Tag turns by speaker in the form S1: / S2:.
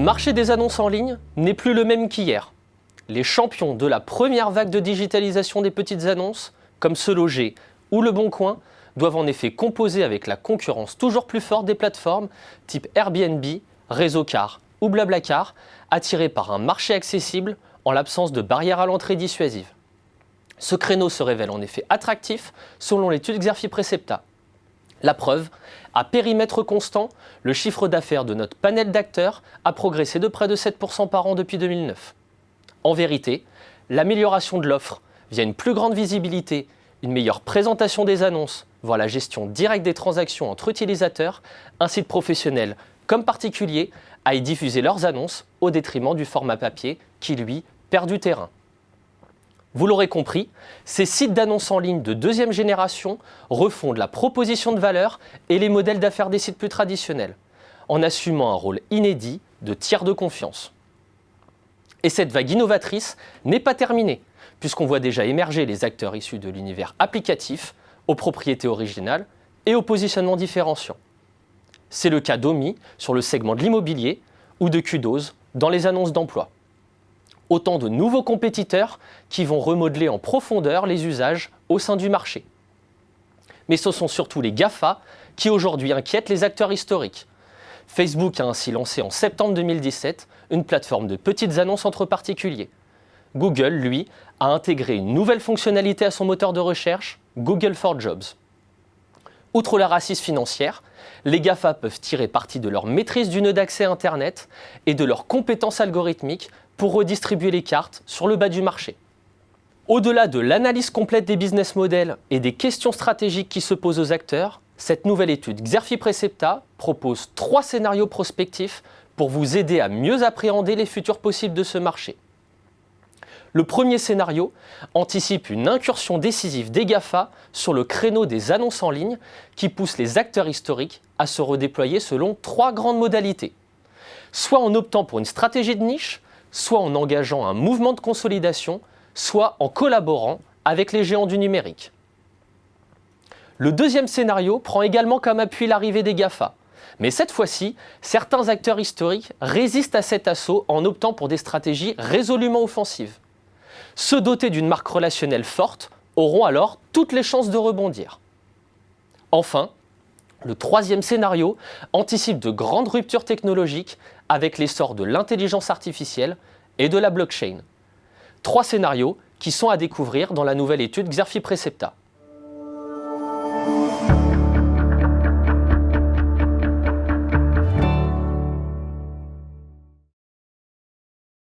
S1: marché des annonces en ligne n'est plus le même qu'hier. Les champions de la première vague de digitalisation des petites annonces, comme Se Loger ou Le Bon Coin, doivent en effet composer avec la concurrence toujours plus forte des plateformes type Airbnb, Réseaucar ou Blablacar, attirées par un marché accessible en l'absence de barrières à l'entrée dissuasives. Ce créneau se révèle en effet attractif selon l'étude Xerfi Precepta. La preuve, à périmètre constant, le chiffre d'affaires de notre panel d'acteurs a progressé de près de 7% par an depuis 2009. En vérité, l'amélioration de l'offre via une plus grande visibilité, une meilleure présentation des annonces, voire la gestion directe des transactions entre utilisateurs, incite professionnels comme particuliers à y diffuser leurs annonces au détriment du format papier qui, lui, perd du terrain. Vous l'aurez compris, ces sites d'annonces en ligne de deuxième génération refondent la proposition de valeur et les modèles d'affaires des sites plus traditionnels, en assumant un rôle inédit de tiers de confiance. Et cette vague innovatrice n'est pas terminée, puisqu'on voit déjà émerger les acteurs issus de l'univers applicatif, aux propriétés originales et au positionnement différenciant. C'est le cas d'Omi sur le segment de l'immobilier ou de Kudos dans les annonces d'emploi. Autant de nouveaux compétiteurs qui vont remodeler en profondeur les usages au sein du marché. Mais ce sont surtout les GAFA qui aujourd'hui inquiètent les acteurs historiques. Facebook a ainsi lancé en septembre 2017 une plateforme de petites annonces entre particuliers. Google, lui, a intégré une nouvelle fonctionnalité à son moteur de recherche, Google for Jobs. Outre la rassise financière, les GAFA peuvent tirer parti de leur maîtrise du nœud d'accès à Internet et de leurs compétences algorithmiques pour redistribuer les cartes sur le bas du marché. Au-delà de l'analyse complète des business models et des questions stratégiques qui se posent aux acteurs, cette nouvelle étude Xerfi Precepta propose 3 scénarios prospectifs pour vous aider à mieux appréhender les futurs possibles de ce marché. Le premier scénario anticipe une incursion décisive des GAFA sur le créneau des annonces en ligne qui pousse les acteurs historiques à se redéployer selon 3 grandes modalités. Soit en optant pour une stratégie de niche, soit en engageant un mouvement de consolidation, soit en collaborant avec les géants du numérique. Le deuxième scénario prend également comme appui l'arrivée des GAFA. Mais cette fois-ci, certains acteurs historiques résistent à cet assaut en optant pour des stratégies résolument offensives. Ceux dotés d'une marque relationnelle forte auront alors toutes les chances de rebondir. Enfin, le troisième scénario anticipe de grandes ruptures technologiques avec l'essor de l'intelligence artificielle et de la blockchain. 3 scénarios qui sont à découvrir dans la nouvelle étude Xerfi Precepta.